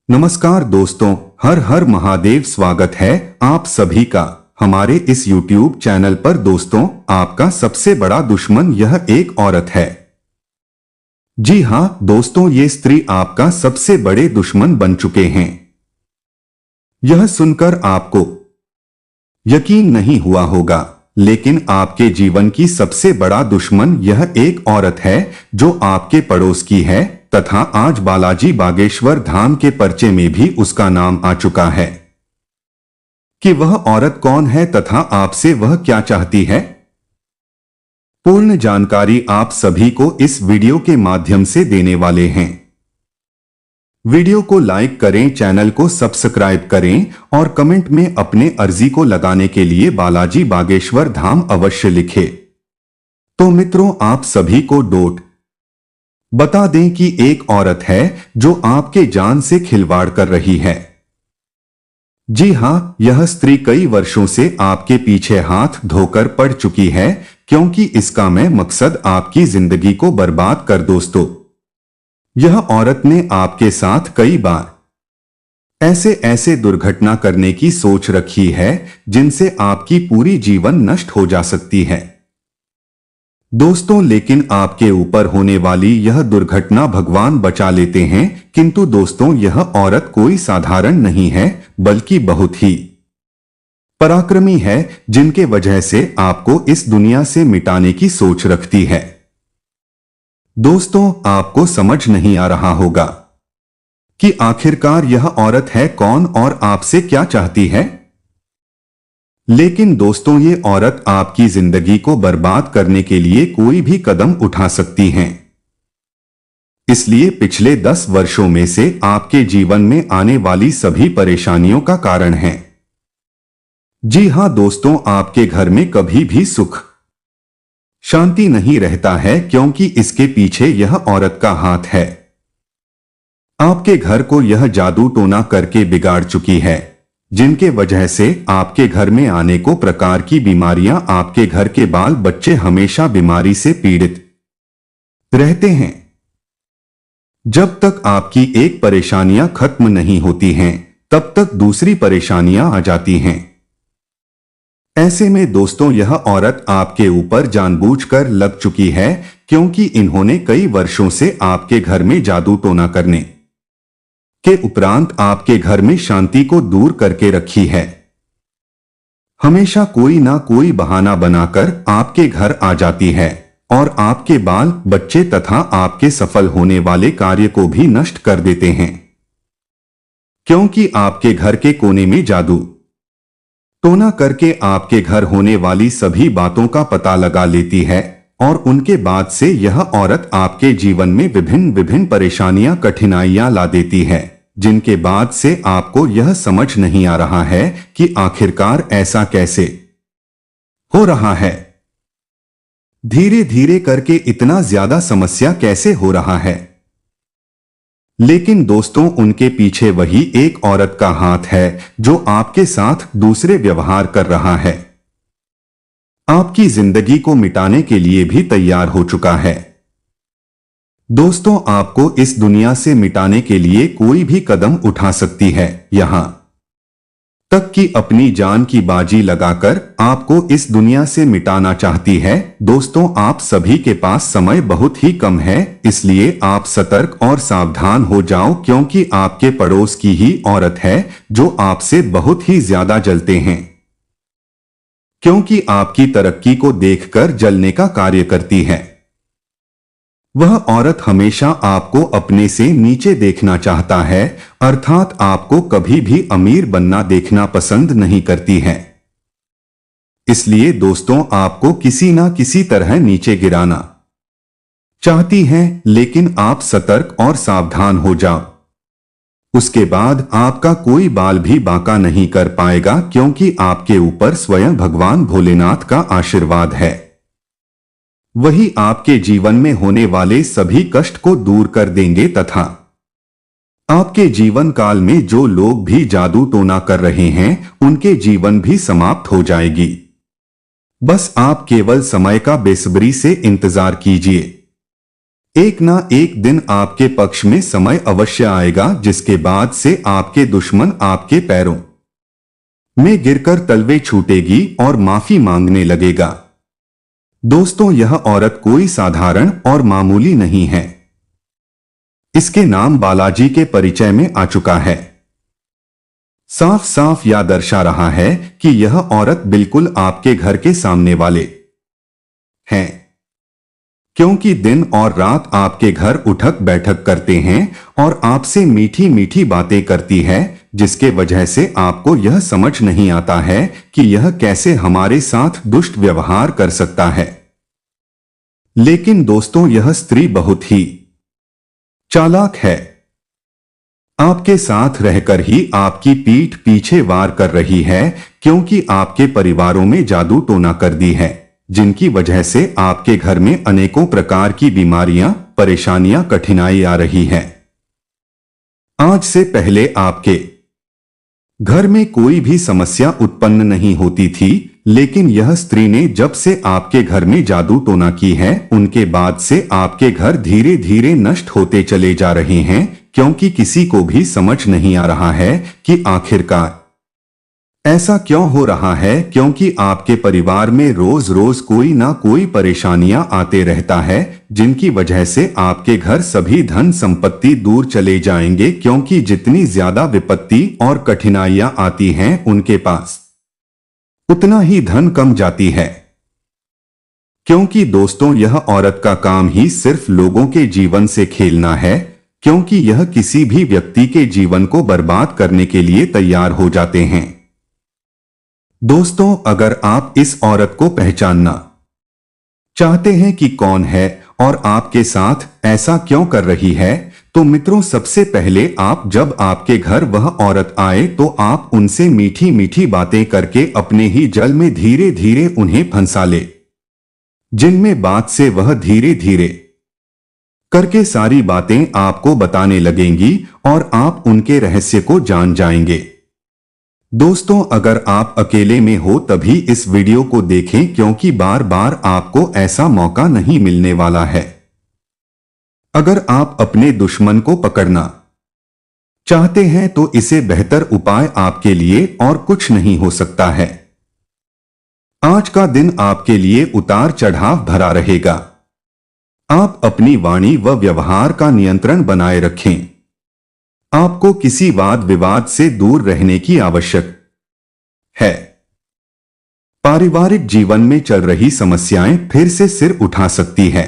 नमस्कार दोस्तों, हर हर महादेव। स्वागत है आप सभी का हमारे इस YouTube चैनल पर। दोस्तों, आपका सबसे बड़ा दुश्मन यह एक औरत है। जी हाँ दोस्तों, ये स्त्री आपका सबसे बड़े दुश्मन बन चुके हैं। यह सुनकर आपको यकीन नहीं हुआ होगा, लेकिन आपके जीवन की सबसे बड़ा दुश्मन यह एक औरत है जो आपके पड़ोस की है तथा आज बालाजी बागेश्वर धाम के पर्चे में भी उसका नाम आ चुका है। कि वह औरत कौन है तथा आपसे वह क्या चाहती है, पूर्ण जानकारी आप सभी को इस वीडियो के माध्यम से देने वाले हैं। वीडियो को लाइक करें, चैनल को सब्सक्राइब करें और कमेंट में अपने अर्जी को लगाने के लिए बालाजी बागेश्वर धाम अवश्य लिखें। तो मित्रों, आप सभी को बता दें कि एक औरत है जो आपके जान से खिलवाड़ कर रही है। जी हां, यह स्त्री कई वर्षों से आपके पीछे हाथ धोकर पड़ चुकी है, क्योंकि इसका मैं मकसद आपकी जिंदगी को बर्बाद कर। दोस्तों, यह औरत ने आपके साथ कई बार ऐसे दुर्घटना करने की सोच रखी है जिनसे आपकी पूरी जीवन नष्ट हो जा सकती है। दोस्तों, लेकिन आपके ऊपर होने वाली यह दुर्घटना भगवान बचा लेते हैं, किंतु दोस्तों यह औरत कोई साधारण नहीं है, बल्कि बहुत ही पराक्रमी है, जिनके वजह से आपको इस दुनिया से मिटाने की सोच रखती है। दोस्तों, आपको समझ नहीं आ रहा होगा कि आखिरकार यह औरत है कौन और आपसे क्या चाहती है। लेकिन दोस्तों, ये औरत आपकी जिंदगी को बर्बाद करने के लिए कोई भी कदम उठा सकती है। इसलिए पिछले 10 वर्षों में से आपके जीवन में आने वाली सभी परेशानियों का कारण है। जी हां दोस्तों, आपके घर में कभी भी सुख शांति नहीं रहता है, क्योंकि इसके पीछे यह औरत का हाथ है। आपके घर को यह जादू टोना करके बिगाड़ चुकी है, जिनके वजह से आपके घर में आने को प्रकार की बीमारियां, आपके घर के बाल बच्चे हमेशा बीमारी से पीड़ित रहते हैं। जब तक आपकी एक परेशानियां खत्म नहीं होती हैं, तब तक दूसरी परेशानियां आ जाती हैं। ऐसे में दोस्तों, यह औरत आपके ऊपर जानबूझकर लग चुकी है, क्योंकि इन्होंने कई वर्षों से आपके घर में जादू टोना करने के उपरांत आपके घर में शांति को दूर करके रखी है। हमेशा कोई ना कोई बहाना बनाकर आपके घर आ जाती है और आपके बाल बच्चे तथा आपके सफल होने वाले कार्य को भी नष्ट कर देते हैं, क्योंकि आपके घर के कोने में जादू टोना करके आपके घर होने वाली सभी बातों का पता लगा लेती है और उनके बाद से यह औरत आपके जीवन में विभिन्न परेशानियां, कठिनाइयां ला देती है, जिनके बाद से आपको यह समझ नहीं आ रहा है कि आखिरकार ऐसा कैसे हो रहा है। धीरे धीरे करके इतना ज्यादा समस्या कैसे हो रहा है। लेकिन दोस्तों, उनके पीछे वही एक औरत का हाथ है जो आपके साथ दूसरे व्यवहार कर रहा है, आपकी जिंदगी को मिटाने के लिए भी तैयार हो चुका है। दोस्तों, आपको इस दुनिया से मिटाने के लिए कोई भी कदम उठा सकती है, यहां तक कि अपनी जान की बाजी लगाकर आपको इस दुनिया से मिटाना चाहती है। दोस्तों, आप सभी के पास समय बहुत ही कम है, इसलिए आप सतर्क और सावधान हो जाओ, क्योंकि आपके पड़ोस की ही औरत है जो आपसे बहुत ही ज्यादा जलते हैं, क्योंकि आपकी तरक्की को देखकर जलने का कार्य करती है। वह औरत हमेशा आपको अपने से नीचे देखना चाहता है, अर्थात आपको कभी भी अमीर बनना देखना पसंद नहीं करती है। इसलिए दोस्तों, आपको किसी ना किसी तरह नीचे गिराना चाहती हैं, लेकिन आप सतर्क और सावधान हो जाओ। उसके बाद आपका कोई बाल भी बांका नहीं कर पाएगा, क्योंकि आपके ऊपर स्वयं भगवान भोलेनाथ का आशीर्वाद है। वही आपके जीवन में होने वाले सभी कष्ट को दूर कर देंगे तथा आपके जीवन काल में जो लोग भी जादू टोना कर रहे हैं, उनके जीवन भी समाप्त हो जाएगी। बस आप केवल समय का बेसब्री से इंतजार कीजिए। एक ना एक दिन आपके पक्ष में समय अवश्य आएगा जिसके बाद से आपके दुश्मन आपके पैरों में गिरकर तलवे छूटेगी और माफी मांगने लगेगा। दोस्तों, यह औरत कोई साधारण और मामूली नहीं है। इसके नाम बालाजी के परिचय में आ चुका है। साफ साफ यह दर्शा रहा है कि यह औरत बिल्कुल आपके घर के सामने वाले हैं, क्योंकि दिन और रात आपके घर उठक बैठक करते हैं और आपसे मीठी मीठी बातें करती है, जिसके वजह से आपको यह समझ नहीं आता है कि यह कैसे हमारे साथ दुष्ट व्यवहार कर सकता है। लेकिन दोस्तों, यह स्त्री बहुत ही चालाक है। आपके साथ रहकर ही आपकी पीठ पीछे वार कर रही है, क्योंकि आपके परिवारों में जादू टोना कर दी है, जिनकी वजह से आपके घर में अनेकों प्रकार की बीमारियां, परेशानियां, कठिनाई आ रही है। आज से पहले आपके घर में कोई भी समस्या उत्पन्न नहीं होती थी, लेकिन यह स्त्री ने जब से आपके घर में जादू टोना की है, उनके बाद से आपके घर धीरे धीरे नष्ट होते चले जा रहे हैं, क्योंकि किसी को भी समझ नहीं आ रहा है कि आखिरकार ऐसा क्यों हो रहा है, क्योंकि आपके परिवार में रोज रोज कोई ना कोई परेशानियां आते रहता है, जिनकी वजह से आपके घर सभी धन संपत्ति दूर चले जाएंगे, क्योंकि जितनी ज्यादा विपत्ति और कठिनाइयां आती हैं उनके पास उतना ही धन कम जाती है। क्योंकि दोस्तों, यह औरत का काम ही सिर्फ लोगों के जीवन से खेलना है, क्योंकि यह किसी भी व्यक्ति के जीवन को बर्बाद करने के लिए तैयार हो जाते हैं। दोस्तों, अगर आप इस औरत को पहचानना चाहते हैं कि कौन है और आपके साथ ऐसा क्यों कर रही है, तो मित्रों, सबसे पहले आप जब आपके घर वह औरत आए तो आप उनसे मीठी मीठी बातें करके अपने ही जल में धीरे धीरे उन्हें फंसा ले, जिनमें बात से वह धीरे धीरे करके सारी बातें आपको बताने लगेंगी और आप उनके रहस्य को जान जाएंगे। दोस्तों, अगर आप अकेले में हो तभी इस वीडियो को देखें, क्योंकि बार बार आपको ऐसा मौका नहीं मिलने वाला है। अगर आप अपने दुश्मन को पकड़ना चाहते हैं तो इससे बेहतर उपाय आपके लिए और कुछ नहीं हो सकता है। आज का दिन आपके लिए उतार चढ़ाव भरा रहेगा। आप अपनी वाणी व व्यवहार का नियंत्रण बनाए रखें। आपको किसी वाद विवाद से दूर रहने की आवश्यक है। पारिवारिक जीवन में चल रही समस्याएं फिर से सिर उठा सकती है।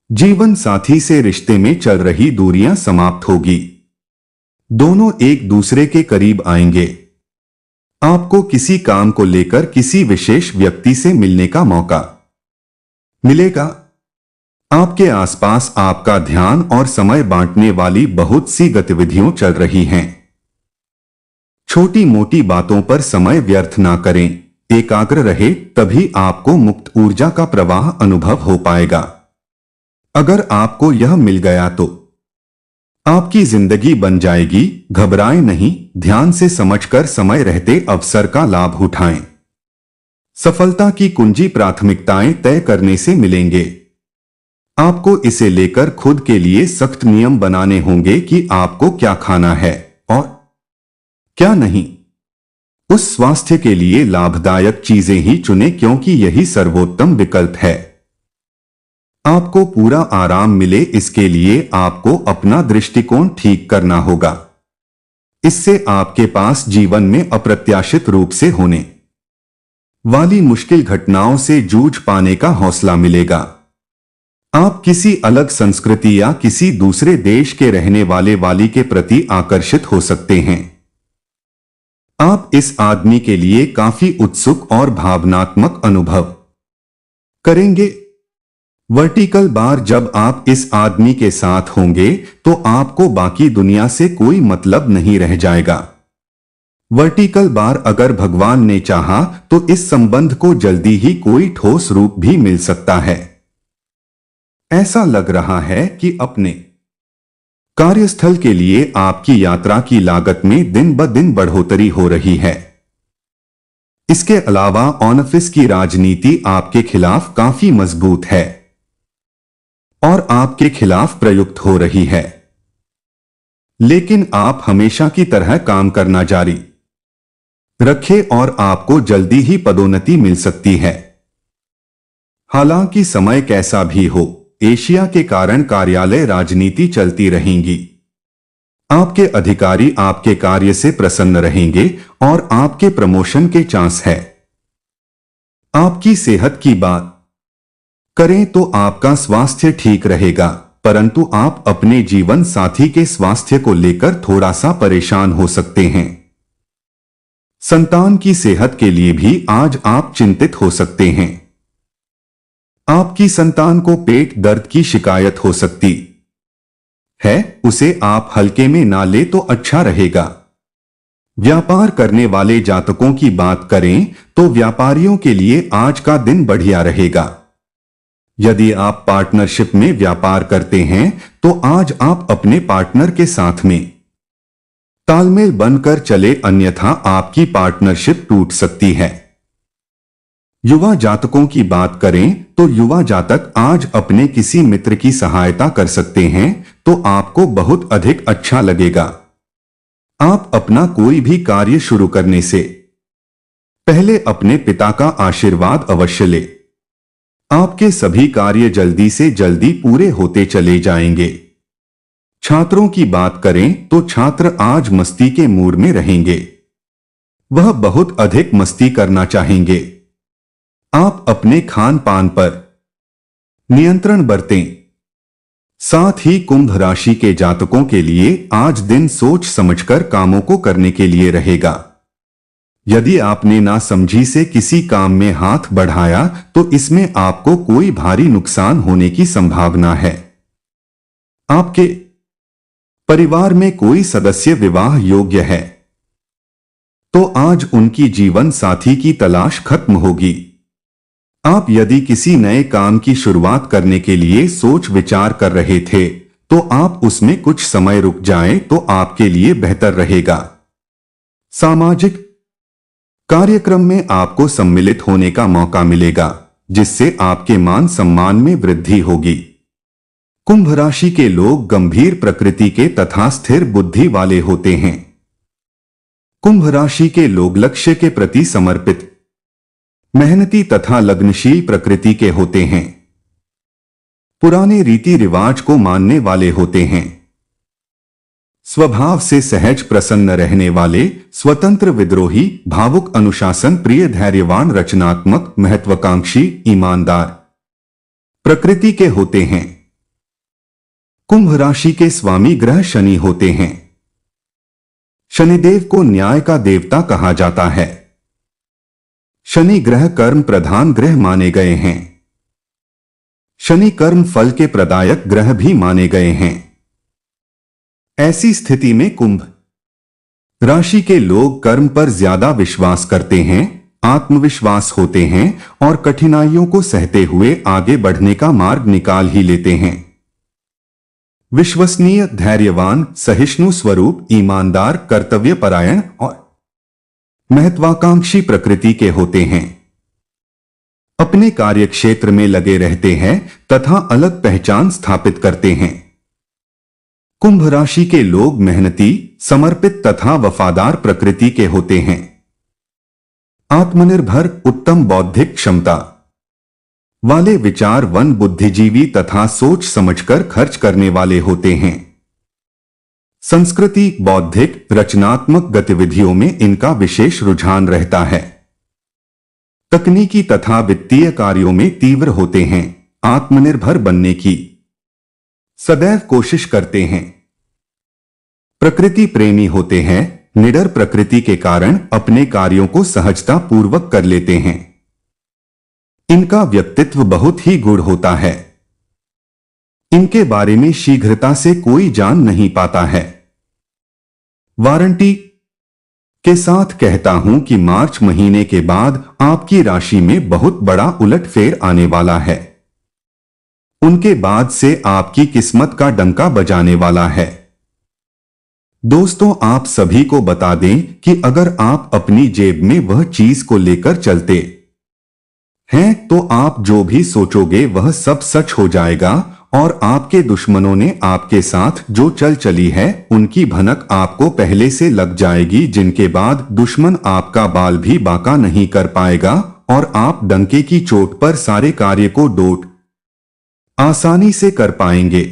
जीवन साथी से रिश्ते में चल रही दूरियां समाप्त होगी। दोनों एक दूसरे के करीब आएंगे। आपको किसी काम को लेकर किसी विशेष व्यक्ति से मिलने का मौका मिलेगा। आपके आसपास आपका ध्यान और समय बांटने वाली बहुत सी गतिविधियां चल रही हैं। छोटी मोटी बातों पर समय व्यर्थ ना करें, एकाग्र रहे, तभी आपको मुक्त ऊर्जा का प्रवाह अनुभव हो पाएगा। अगर आपको यह मिल गया तो आपकी जिंदगी बन जाएगी। घबराएं नहीं, ध्यान से समझकर समय रहते अवसर का लाभ उठाएं। सफलता की कुंजी प्राथमिकताएं तय करने से मिलेंगे। आपको इसे लेकर खुद के लिए सख्त नियम बनाने होंगे कि आपको क्या खाना है और क्या नहीं। उस स्वास्थ्य के लिए लाभदायक चीजें ही चुनें, क्योंकि यही सर्वोत्तम विकल्प है। आपको पूरा आराम मिले, इसके लिए आपको अपना दृष्टिकोण ठीक करना होगा। इससे आपके पास जीवन में अप्रत्याशित रूप से होने वाली मुश्किल घटनाओं से जूझ पाने का हौसला मिलेगा। आप किसी अलग संस्कृति या किसी दूसरे देश के रहने वाली के प्रति आकर्षित हो सकते हैं। आप इस आदमी के लिए काफी उत्सुक और भावनात्मक अनुभव करेंगे। वर्टिकल बार, जब आप इस आदमी के साथ होंगे तो आपको बाकी दुनिया से कोई मतलब नहीं रह जाएगा। वर्टिकल बार, अगर भगवान ने चाहा तो इस संबंध को जल्दी ही कोई ठोस रूप भी मिल सकता है। ऐसा लग रहा है कि अपने कार्यस्थल के लिए आपकी यात्रा की लागत में दिन ब दिन बढ़ोतरी हो रही है। इसके अलावा ऑन ऑफिस की राजनीति आपके खिलाफ काफी मजबूत है और आपके खिलाफ प्रयुक्त हो रही है, लेकिन आप हमेशा की तरह काम करना जारी रखें और आपको जल्दी ही पदोन्नति मिल सकती है। हालांकि समय कैसा भी हो, एशिया के कारण कार्यालय राजनीति चलती रहेंगी। आपके अधिकारी आपके कार्य से प्रसन्न रहेंगे और आपके प्रमोशन के चांस है। आपकी सेहत की बात करें तो आपका स्वास्थ्य ठीक रहेगा, परंतु आप अपने जीवन साथी के स्वास्थ्य को लेकर थोड़ा सा परेशान हो सकते हैं। संतान की सेहत के लिए भी आज आप चिंतित हो सकते हैं। आपकी संतान को पेट दर्द की शिकायत हो सकती है, उसे आप हल्के में ना ले तो अच्छा रहेगा। व्यापार करने वाले जातकों की बात करें तो व्यापारियों के लिए आज का दिन बढ़िया रहेगा। यदि आप पार्टनरशिप में व्यापार करते हैं तो आज आप अपने पार्टनर के साथ में तालमेल बनकर चले, अन्यथा आपकी पार्टनरशिप टूट सकती है। युवा जातकों की बात करें तो युवा जातक आज अपने किसी मित्र की सहायता कर सकते हैं तो आपको बहुत अधिक अच्छा लगेगा। आप अपना कोई भी कार्य शुरू करने से पहले अपने पिता का आशीर्वाद अवश्य ले। आपके सभी कार्य जल्दी से जल्दी पूरे होते चले जाएंगे। छात्रों की बात करें तो छात्र आज मस्ती के मूड में रहेंगे, वह बहुत अधिक मस्ती करना चाहेंगे। आप अपने खान पान पर नियंत्रण बरतें। साथ ही कुंभ राशि के जातकों के लिए आज दिन सोच समझकर कामों को करने के लिए रहेगा। यदि आपने नासमझी से किसी काम में हाथ बढ़ाया तो इसमें आपको कोई भारी नुकसान होने की संभावना है। आपके परिवार में कोई सदस्य विवाह योग्य है तो आज उनकी जीवन साथी की तलाश खत्म होगी। आप यदि किसी नए काम की शुरुआत करने के लिए सोच विचार कर रहे थे तो आप उसमें कुछ समय रुक जाएं तो आपके लिए बेहतर रहेगा। सामाजिक कार्यक्रम में आपको सम्मिलित होने का मौका मिलेगा, जिससे आपके मान सम्मान में वृद्धि होगी। कुंभ राशि के लोग गंभीर प्रकृति के तथा स्थिर बुद्धि वाले होते हैं। कुंभ राशि के लोग लक्ष्य के प्रति समर्पित, मेहनती तथा लग्नशील प्रकृति के होते हैं। पुराने रीति रिवाज को मानने वाले होते हैं। स्वभाव से सहज प्रसन्न रहने वाले, स्वतंत्र विद्रोही, भावुक, अनुशासन प्रिय, धैर्यवान, रचनात्मक, महत्वाकांक्षी, ईमानदार प्रकृति के होते हैं। कुंभ राशि के स्वामी ग्रह शनि होते हैं। शनिदेव को न्याय का देवता कहा जाता है। शनि ग्रह कर्म प्रधान ग्रह माने गए हैं। शनि कर्म फल के प्रदायक ग्रह भी माने गए हैं। ऐसी स्थिति में कुंभ राशि के लोग कर्म पर ज्यादा विश्वास करते हैं, आत्मविश्वास होते हैं और कठिनाइयों को सहते हुए आगे बढ़ने का मार्ग निकाल ही लेते हैं। विश्वसनीय, धैर्यवान, सहिष्णु स्वरूप, ईमानदार, कर्तव्यपरायण और महत्वाकांक्षी प्रकृति के होते हैं। अपने कार्यक्षेत्र में लगे रहते हैं तथा अलग पहचान स्थापित करते हैं। कुंभ राशि के लोग मेहनती, समर्पित तथा वफादार प्रकृति के होते हैं। आत्मनिर्भर, उत्तम बौद्धिक क्षमता वाले, विचारवान, बुद्धिजीवी तथा सोच समझकर खर्च करने वाले होते हैं। संस्कृति, बौद्धिक, रचनात्मक गतिविधियों में इनका विशेष रुझान रहता है। तकनीकी तथा वित्तीय कार्यों में तीव्र होते हैं। आत्मनिर्भर बनने की सदैव कोशिश करते हैं। प्रकृति प्रेमी होते हैं। निडर प्रकृति के कारण अपने कार्यों को सहजता पूर्वक कर लेते हैं। इनका व्यक्तित्व बहुत ही गूढ़ होता है। इनके बारे में शीघ्रता से कोई जान नहीं पाता है। वारंटी के साथ कहता हूं कि मार्च महीने के बाद आपकी राशि में बहुत बड़ा उलटफेर आने वाला है। उनके बाद से आपकी किस्मत का डंका बजाने वाला है। दोस्तों, आप सभी को बता दें कि अगर आप अपनी जेब में वह चीज को लेकर चलते हैं तो आप जो भी सोचोगे वह सब सच हो जाएगा और आपके दुश्मनों ने आपके साथ जो चल चली है उनकी भनक आपको पहले से लग जाएगी, जिनके बाद दुश्मन आपका बाल भी बांका नहीं कर पाएगा और आप डंके की चोट पर सारे कार्य को डोट आसानी से कर पाएंगे।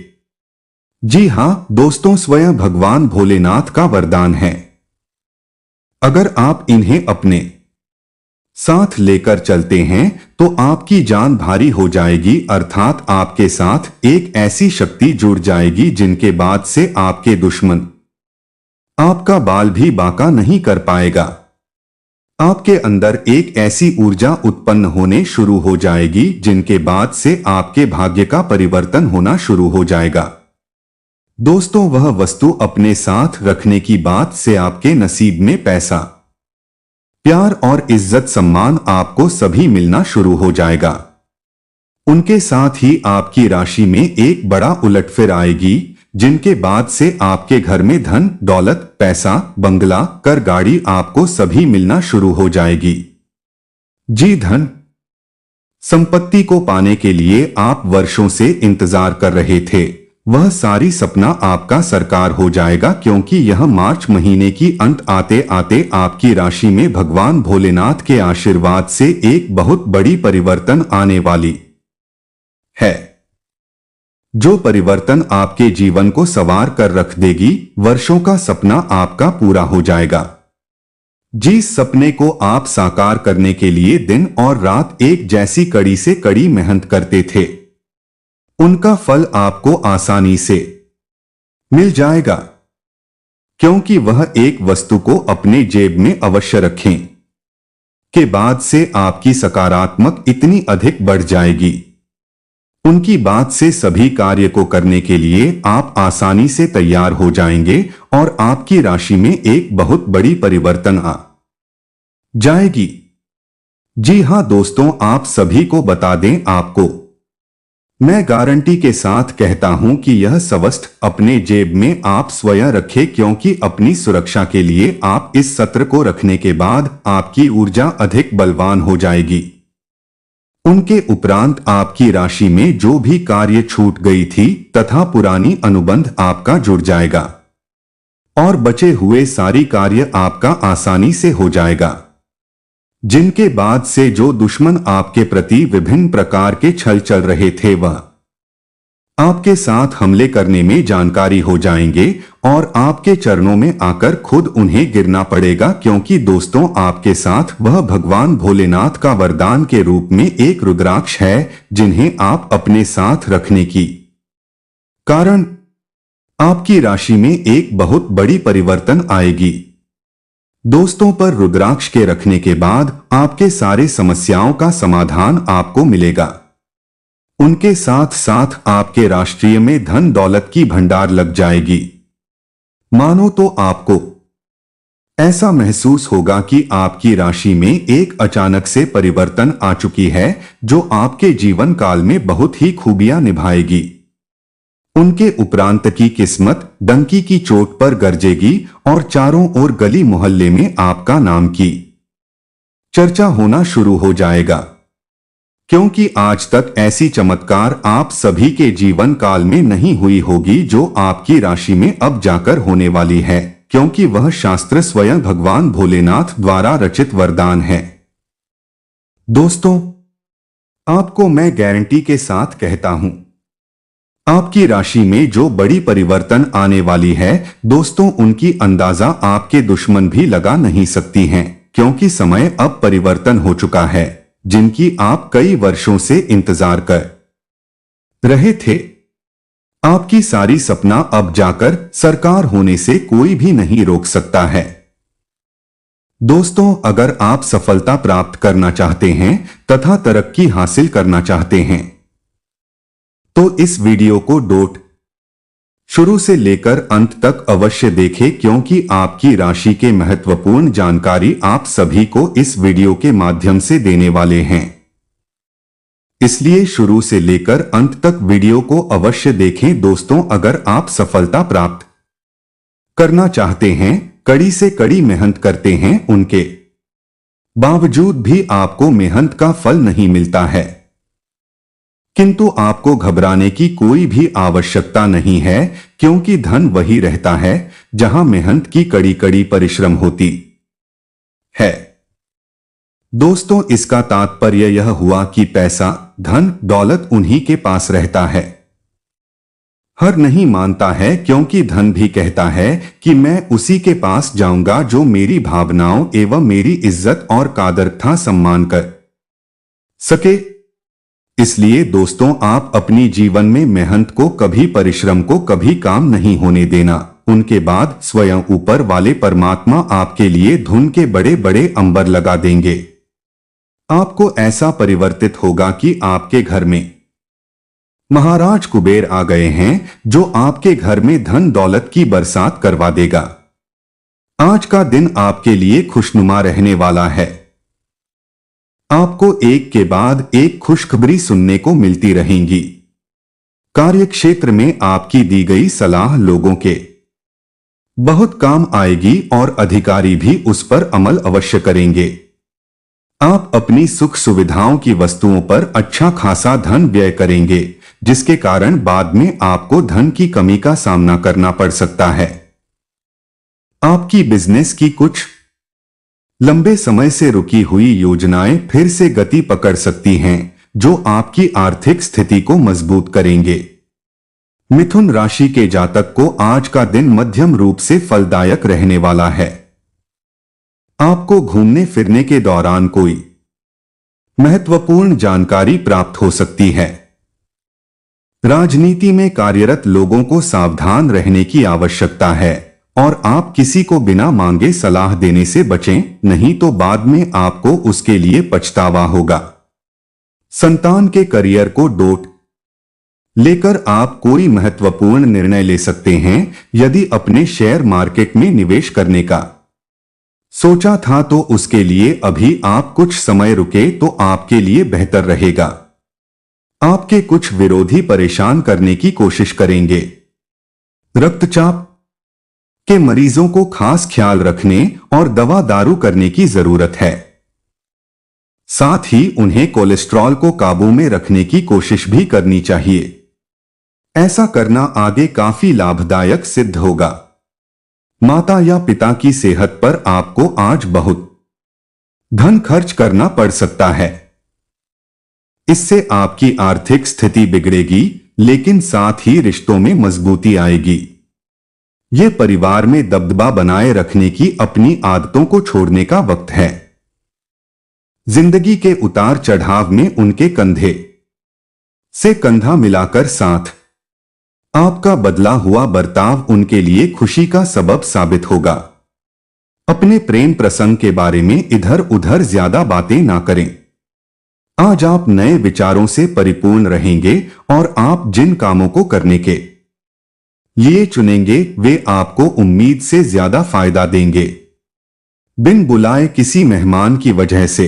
जी हां दोस्तों, स्वयं भगवान भोलेनाथ का वरदान है। अगर आप इन्हें अपने साथ लेकर चलते हैं तो आपकी जान भारी हो जाएगी, अर्थात आपके साथ एक ऐसी शक्ति जुड़ जाएगी जिनके बाद से आपके दुश्मन आपका बाल भी बांका नहीं कर पाएगा। आपके अंदर एक ऐसी ऊर्जा उत्पन्न होने शुरू हो जाएगी जिनके बाद से आपके भाग्य का परिवर्तन होना शुरू हो जाएगा। दोस्तों, वह वस्तु अपने साथ रखने की बात से आपके नसीब में पैसा, प्यार और इज्जत सम्मान आपको सभी मिलना शुरू हो जाएगा। उनके साथ ही आपकी राशि में एक बड़ा उलटफेर आएगी, जिनके बाद से आपके घर में धन दौलत पैसा बंगला कर गाड़ी आपको सभी मिलना शुरू हो जाएगी। जी, धन संपत्ति को पाने के लिए आप वर्षों से इंतजार कर रहे थे, वह सारी सपना आपका साकार हो जाएगा, क्योंकि यह मार्च महीने की अंत आते आते आपकी राशि में भगवान भोलेनाथ के आशीर्वाद से एक बहुत बड़ी परिवर्तन आने वाली है, जो परिवर्तन आपके जीवन को संवार कर रख देगी। वर्षों का सपना आपका पूरा हो जाएगा। जिस सपने को आप साकार करने के लिए दिन और रात एक जैसी कड़ी से कड़ी मेहनत करते थे, उनका फल आपको आसानी से मिल जाएगा, क्योंकि वह एक वस्तु को अपने जेब में अवश्य रखें के बाद से आपकी सकारात्मक इतनी अधिक बढ़ जाएगी, उनकी बात से सभी कार्य को करने के लिए आप आसानी से तैयार हो जाएंगे और आपकी राशि में एक बहुत बड़ी परिवर्तन आ जाएगी। जी हां दोस्तों, आप सभी को बता दें, आपको मैं गारंटी के साथ कहता हूं कि यह सवस्त अपने जेब में आप स्वयं रखें, क्योंकि अपनी सुरक्षा के लिए आप इस सत्र को रखने के बाद आपकी ऊर्जा अधिक बलवान हो जाएगी। उनके उपरांत आपकी राशि में जो भी कार्य छूट गई थी तथा पुरानी अनुबंध आपका जुड़ जाएगा और बचे हुए सारी कार्य आपका आसानी से हो जाएगा, जिनके बाद से जो दुश्मन आपके प्रति विभिन्न प्रकार के छल चल रहे थे वह आपके साथ हमले करने में जानकारी हो जाएंगे और आपके चरणों में आकर खुद उन्हें गिरना पड़ेगा, क्योंकि दोस्तों आपके साथ वह भगवान भोलेनाथ का वरदान के रूप में एक रुद्राक्ष है, जिन्हें आप अपने साथ रखने की कारण आपकी राशि में एक बहुत बड़ी परिवर्तन आएगी। दोस्तों, पर रुद्राक्ष के रखने के बाद आपके सारे समस्याओं का समाधान आपको मिलेगा। उनके साथ साथ आपके राष्ट्रीय में धन दौलत की भंडार लग जाएगी। मानो तो आपको ऐसा महसूस होगा कि आपकी राशि में एक अचानक से परिवर्तन आ चुकी है, जो आपके जीवन काल में बहुत ही खूबियां निभाएगी। उनके उपरांत की किस्मत डंकी की चोट पर गरजेगी और चारों ओर गली मोहल्ले में आपका नाम की चर्चा होना शुरू हो जाएगा, क्योंकि आज तक ऐसी चमत्कार आप सभी के जीवन काल में नहीं हुई होगी जो आपकी राशि में अब जाकर होने वाली है, क्योंकि वह शास्त्र स्वयं भगवान भोलेनाथ द्वारा रचित वरदान है। दोस्तों, आपको मैं गारंटी के साथ कहता हूं, आपकी राशि में जो बड़ी परिवर्तन आने वाली है दोस्तों, उनकी अंदाजा आपके दुश्मन भी लगा नहीं सकती हैं, क्योंकि समय अब परिवर्तन हो चुका है, जिनकी आप कई वर्षों से इंतजार कर रहे थे। आपकी सारी सपना अब जाकर साकार होने से कोई भी नहीं रोक सकता है। दोस्तों, अगर आप सफलता प्राप्त करना चाहते हैं तथा तरक्की हासिल करना चाहते हैं तो इस वीडियो को शुरू से लेकर अंत तक अवश्य देखें, क्योंकि आपकी राशि के महत्वपूर्ण जानकारी आप सभी को इस वीडियो के माध्यम से देने वाले हैं। इसलिए शुरू से लेकर अंत तक वीडियो को अवश्य देखें। दोस्तों, अगर आप सफलता प्राप्त करना चाहते हैं, कड़ी से कड़ी मेहनत करते हैं, उनके बावजूद भी आपको मेहनत का फल नहीं मिलता है, किंतु आपको घबराने की कोई भी आवश्यकता नहीं है, क्योंकि धन वही रहता है जहां मेहनत की कड़ी कड़ी परिश्रम होती है। दोस्तों, इसका तात्पर्य यह हुआ कि पैसा, धन, दौलत उन्हीं के पास रहता है। हर नहीं मानता है, क्योंकि धन भी कहता है कि मैं उसी के पास जाऊंगा जो मेरी भावनाओं एवं मेरी इज्जत और कादर था सम्मान कर सके। इसलिए दोस्तों, आप अपनी जीवन में मेहनत को कभी, परिश्रम को कभी काम नहीं होने देना। उनके बाद स्वयं ऊपर वाले परमात्मा आपके लिए धुन के बड़े बड़े अंबर लगा देंगे। आपको ऐसा परिवर्तित होगा कि आपके घर में महाराज कुबेर आ गए हैं, जो आपके घर में धन दौलत की बरसात करवा देगा। आज का दिन आपके लिए खुशनुमा रहने वाला है। आपको एक के बाद एक खुशखबरी सुनने को मिलती रहेंगी। कार्यक्षेत्र में आपकी दी गई सलाह लोगों के बहुत काम आएगी और अधिकारी भी उस पर अमल अवश्य करेंगे। आप अपनी सुख सुविधाओं की वस्तुओं पर अच्छा खासा धन व्यय करेंगे, जिसके कारण बाद में आपको धन की कमी का सामना करना पड़ सकता है। आपकी बिजनेस की कुछ लंबे समय से रुकी हुई योजनाएं फिर से गति पकड़ सकती हैं, जो आपकी आर्थिक स्थिति को मजबूत करेंगे। मिथुन राशि के जातक को आज का दिन मध्यम रूप से फलदायक रहने वाला है। आपको घूमने फिरने के दौरान कोई महत्वपूर्ण जानकारी प्राप्त हो सकती है। राजनीति में कार्यरत लोगों को सावधान रहने की आवश्यकता है और आप किसी को बिना मांगे सलाह देने से बचें, नहीं तो बाद में आपको उसके लिए पछतावा होगा। संतान के करियर को डोट लेकर आप कोई महत्वपूर्ण निर्णय ले सकते हैं। यदि अपने शेयर मार्केट में निवेश करने का सोचा था तो उसके लिए अभी आप कुछ समय रुके तो आपके लिए बेहतर रहेगा। आपके कुछ विरोधी परेशान करने की कोशिश करेंगे। रक्तचाप के मरीजों को खास ख्याल रखने और दवा दारू करने की जरूरत है। साथ ही उन्हें कोलेस्ट्रॉल को काबू में रखने की कोशिश भी करनी चाहिए। ऐसा करना आगे काफी लाभदायक सिद्ध होगा। माता या पिता की सेहत पर आपको आज बहुत धन खर्च करना पड़ सकता है। इससे आपकी आर्थिक स्थिति बिगड़ेगी, लेकिन साथ ही रिश्तों में मजबूती आएगी। यह परिवार में दबदबा बनाए रखने की अपनी आदतों को छोड़ने का वक्त है। जिंदगी के उतार चढ़ाव में उनके कंधे से कंधा मिलाकर साथ आपका बदला हुआ बर्ताव उनके लिए खुशी का सबब साबित होगा। अपने प्रेम प्रसंग के बारे में इधर उधर ज्यादा बातें ना करें। आज आप नए विचारों से परिपूर्ण रहेंगे और आप जिन कामों को करने के लिए चुनेंगे वे आपको उम्मीद से ज्यादा फायदा देंगे। बिन बुलाए किसी मेहमान की वजह से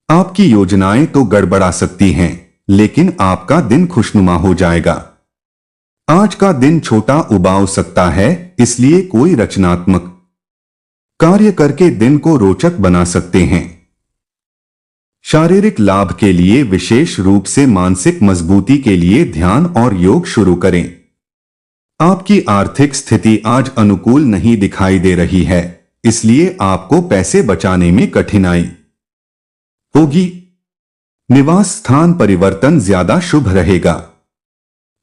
आपकी योजनाएं तो गड़बड़ा सकती हैं, लेकिन आपका दिन खुशनुमा हो जाएगा। आज का दिन छोटा उबाऊ सकता है, इसलिए कोई रचनात्मक कार्य करके दिन को रोचक बना सकते हैं। शारीरिक लाभ के लिए, विशेष रूप से मानसिक मजबूती के लिए ध्यान और योग शुरू करें। आपकी आर्थिक स्थिति आज अनुकूल नहीं दिखाई दे रही है, इसलिए आपको पैसे बचाने में कठिनाई होगी। निवास स्थान परिवर्तन ज्यादा शुभ रहेगा।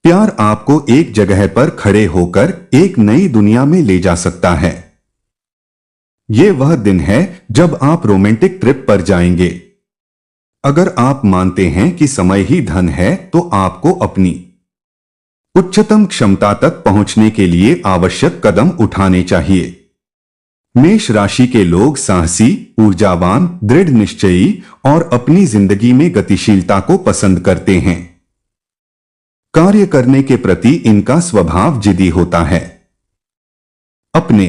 प्यार आपको एक जगह पर खड़े होकर एक नई दुनिया में ले जा सकता है। यह वह दिन है जब आप रोमांटिक ट्रिप पर जाएंगे। अगर आप मानते हैं कि समय ही धन है, तो आपको अपनी उच्चतम क्षमता तक पहुंचने के लिए आवश्यक कदम उठाने चाहिए। मेष राशि के लोग साहसी, ऊर्जावान, दृढ़ निश्चयी और अपनी जिंदगी में गतिशीलता को पसंद करते हैं। कार्य करने के प्रति इनका स्वभाव जिद्दी होता है। अपने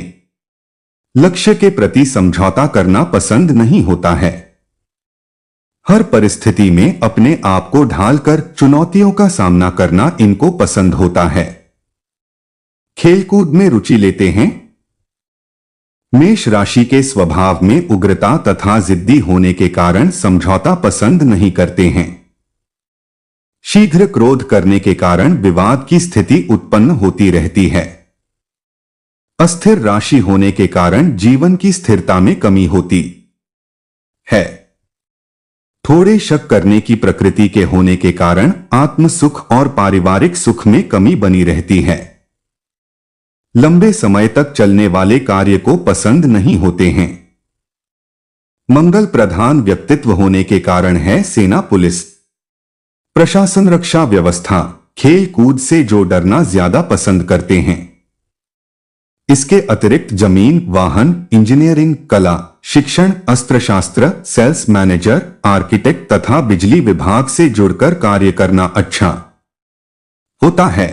लक्ष्य के प्रति समझौता करना पसंद नहीं होता है। हर परिस्थिति में अपने आप को ढालकर चुनौतियों का सामना करना इनको पसंद होता है। खेलकूद में रुचि लेते हैं। मेष राशि के स्वभाव में उग्रता तथा जिद्दी होने के कारण समझौता पसंद नहीं करते हैं। शीघ्र क्रोध करने के कारण विवाद की स्थिति उत्पन्न होती रहती है। अस्थिर राशि होने के कारण जीवन की स्थिरता में कमी होती है। थोड़े शक करने की प्रकृति के होने के कारण आत्म सुख और पारिवारिक सुख में कमी बनी रहती है। लंबे समय तक चलने वाले कार्य को पसंद नहीं होते हैं। मंगल प्रधान व्यक्तित्व होने के कारण है सेना, पुलिस प्रशासन, रक्षा व्यवस्था, खेल कूद से जो डरना ज्यादा पसंद करते हैं। इसके अतिरिक्त जमीन, वाहन, इंजीनियरिंग, कला, शिक्षण, अस्त्रशास्त्र, सेल्स मैनेजर, आर्किटेक्ट तथा बिजली विभाग से जुड़कर कार्य करना अच्छा होता है।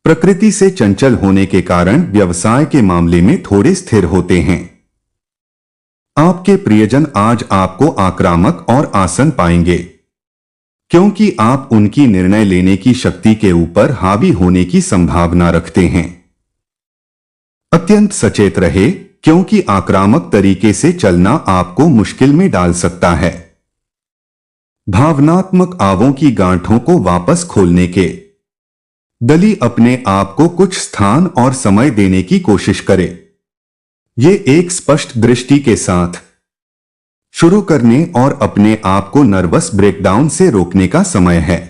प्रकृति से चंचल होने के कारण व्यवसाय के मामले में थोड़े स्थिर होते हैं। आपके प्रियजन आज आपको आक्रामक और आसन पाएंगे, क्योंकि आप उनकी निर्णय लेने की शक्ति के ऊपर हावी होने की संभावना रखते हैं। अत्यंत सचेत रहे, क्योंकि आक्रामक तरीके से चलना आपको मुश्किल में डाल सकता है। भावनात्मक आवों की गांठों को वापस खोलने के दली अपने आप को कुछ स्थान और समय देने की कोशिश करे। ये एक स्पष्ट दृष्टि के साथ शुरू करने और अपने आप को नर्वस ब्रेकडाउन से रोकने का समय है।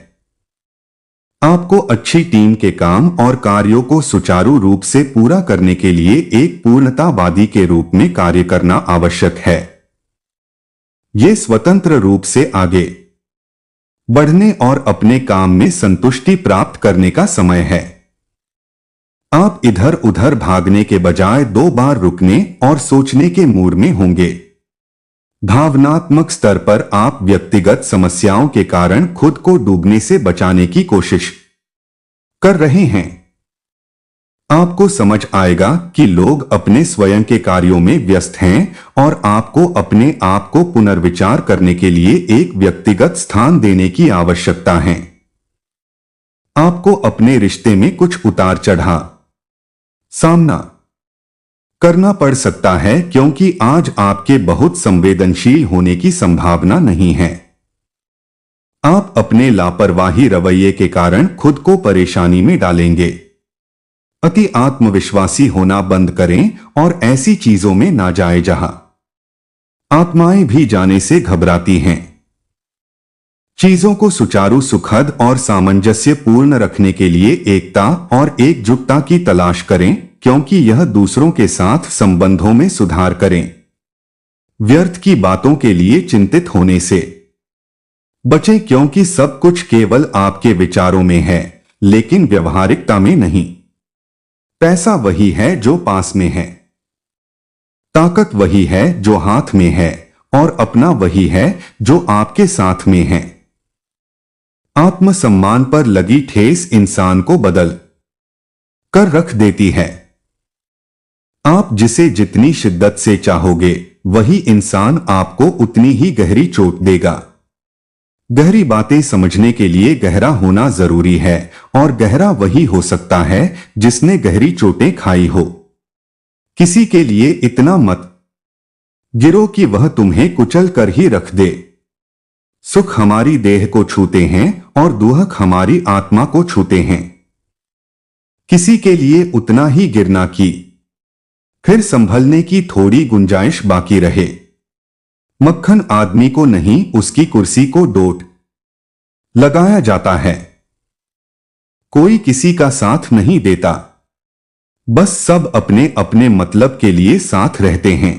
आपको अच्छी टीम के काम और कार्यों को सुचारू रूप से पूरा करने के लिए एक पूर्णतावादी के रूप में कार्य करना आवश्यक है। ये स्वतंत्र रूप से आगे बढ़ने और अपने काम में संतुष्टि प्राप्त करने का समय है। आप इधर उधर भागने के बजाय 2 बार रुकने और सोचने के मूड में होंगे। भावनात्मक स्तर पर आप व्यक्तिगत समस्याओं के कारण खुद को डूबने से बचाने की कोशिश कर रहे हैं। आपको समझ आएगा कि लोग अपने स्वयं के कार्यों में व्यस्त हैं और आपको अपने आप को पुनर्विचार करने के लिए एक व्यक्तिगत स्थान देने की आवश्यकता है। आपको अपने रिश्ते में कुछ उतार चढ़ाव सामना करना पड़ सकता है, क्योंकि आज आपके बहुत संवेदनशील होने की संभावना नहीं है। आप अपने लापरवाही रवैये के कारण खुद को परेशानी में डालेंगे। अति आत्मविश्वासी होना बंद करें और ऐसी चीजों में ना जाए जहां आत्माएं भी जाने से घबराती हैं। चीजों को सुचारू, सुखद और सामंजस्यपूर्ण रखने के लिए एकता और एकजुटता की तलाश करें, क्योंकि यह दूसरों के साथ संबंधों में सुधार करें। व्यर्थ की बातों के लिए चिंतित होने से बचें, क्योंकि सब कुछ केवल आपके विचारों में है, लेकिन व्यवहारिकता में नहीं। पैसा वही है जो पास में है, ताकत वही है जो हाथ में है, और अपना वही है जो आपके साथ में है। आत्मसम्मान पर लगी ठेस इंसान को बदल कर रख देती है। आप जिसे जितनी शिद्दत से चाहोगे, वही इंसान आपको उतनी ही गहरी चोट देगा। गहरी बातें समझने के लिए गहरा होना जरूरी है, और गहरा वही हो सकता है जिसने गहरी चोटें खाई हो। किसी के लिए इतना मत गिरो कि वह तुम्हें कुचल कर ही रख दे। सुख हमारी देह को छूते हैं और दुख हमारी आत्मा को छूते हैं। किसी के लिए उतना ही गिरना कि फिर संभलने की थोड़ी गुंजाइश बाकी रहे। मक्खन आदमी को नहीं, उसकी कुर्सी को डोट लगाया जाता है। कोई किसी का साथ नहीं देता, बस सब अपने अपने मतलब के लिए साथ रहते हैं।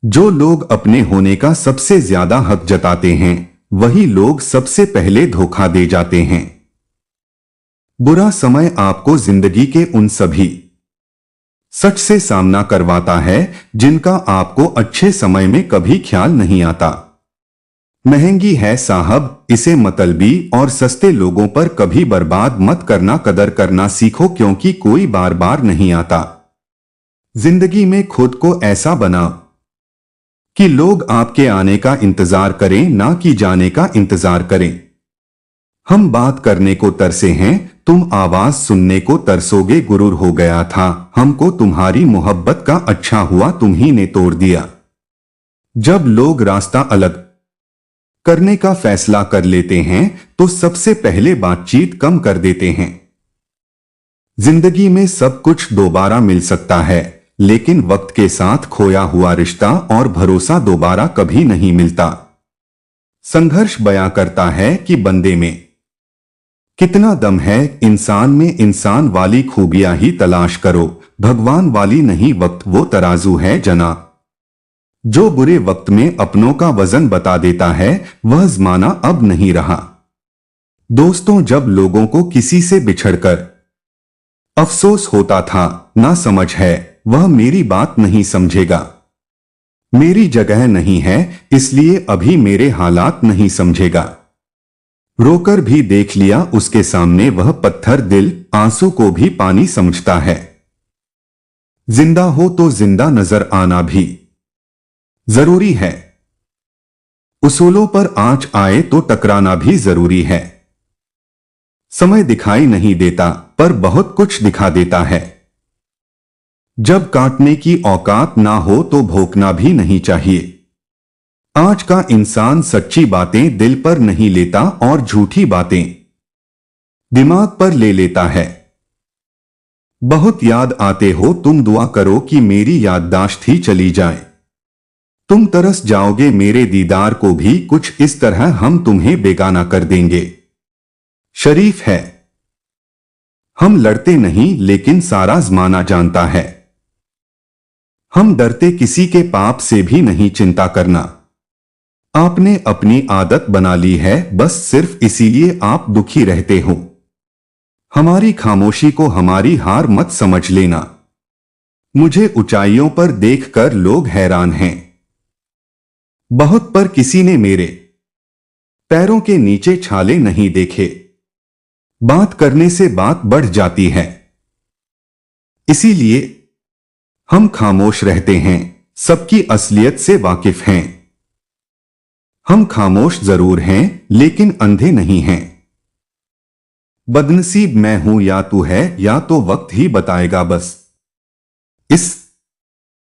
जो लोग अपने होने का सबसे ज्यादा हक जताते हैं, वही लोग सबसे पहले धोखा दे जाते हैं। बुरा समय आपको जिंदगी के उन सभी सच से सामना करवाता है जिनका आपको अच्छे समय में कभी ख्याल नहीं आता। महंगी है साहब, इसे मतलबी और सस्ते लोगों पर कभी बर्बाद मत करना। कदर करना सीखो, क्योंकि कोई बार बार नहीं आता। जिंदगी में खुद को ऐसा बनाओ कि लोग आपके आने का इंतजार करें, ना कि जाने का इंतजार करें। हम बात करने को तरसे हैं, तुम आवाज सुनने को तरसोगे। गुरूर हो गया था हमको तुम्हारी मोहब्बत का, अच्छा हुआ तुम्ही ने तोड़ दिया। जब लोग रास्ता अलग करने का फैसला कर लेते हैं तो सबसे पहले बातचीत कम कर देते हैं। जिंदगी में सब कुछ दोबारा मिल सकता है, लेकिन वक्त के साथ खोया हुआ रिश्ता और भरोसा दोबारा कभी नहीं मिलता। संघर्ष बयां करता है कि बंदे में कितना दम है, इंसान में इंसान वाली खूबियां ही तलाश करो, भगवान वाली नहीं। वक्त वो तराजू है जना, जो बुरे वक्त में अपनों का वजन बता देता है, वह जमाना अब नहीं रहा। दोस्तों, जब लोगों को किसी से बिछड़कर अफसोस होता था, ना समझ है, वह मेरी बात नहीं समझेगा। मेरी जगह नहीं है, इसलिए अभी मेरे हालात नहीं समझेगा। रोकर भी देख लिया उसके सामने, वह पत्थर दिल आंसू को भी पानी समझता है। जिंदा हो तो जिंदा नजर आना भी जरूरी है। उसूलों पर आंच आए तो टकराना भी जरूरी है। समय दिखाई नहीं देता, पर बहुत कुछ दिखा देता है। जब काटने की औकात ना हो तो भोंकना भी नहीं चाहिए। आज का इंसान सच्ची बातें दिल पर नहीं लेता और झूठी बातें दिमाग पर ले लेता है। बहुत याद आते हो तुम, दुआ करो कि मेरी याददाश्त ही चली जाए। तुम तरस जाओगे मेरे दीदार को भी, कुछ इस तरह हम तुम्हें बेगाना कर देंगे। शरीफ है, हम लड़ते नहीं लेकिन सारा जमाना जानता है। हम डरते किसी के पाप से भी नहीं, चिंता करना आपने अपनी आदत बना ली है, बस सिर्फ इसीलिए आप दुखी रहते हो। हमारी खामोशी को हमारी हार मत समझ लेना। मुझे ऊंचाइयों पर देखकर लोग हैरान हैं बहुत, पर किसी ने मेरे पैरों के नीचे छाले नहीं देखे। बात करने से बात बढ़ जाती है, इसीलिए हम खामोश रहते हैं, सबकी असलियत से वाकिफ हैं। हम खामोश जरूर हैं लेकिन अंधे नहीं हैं। बदनसीब मैं हूं या तू है, या तो वक्त ही बताएगा बस। इस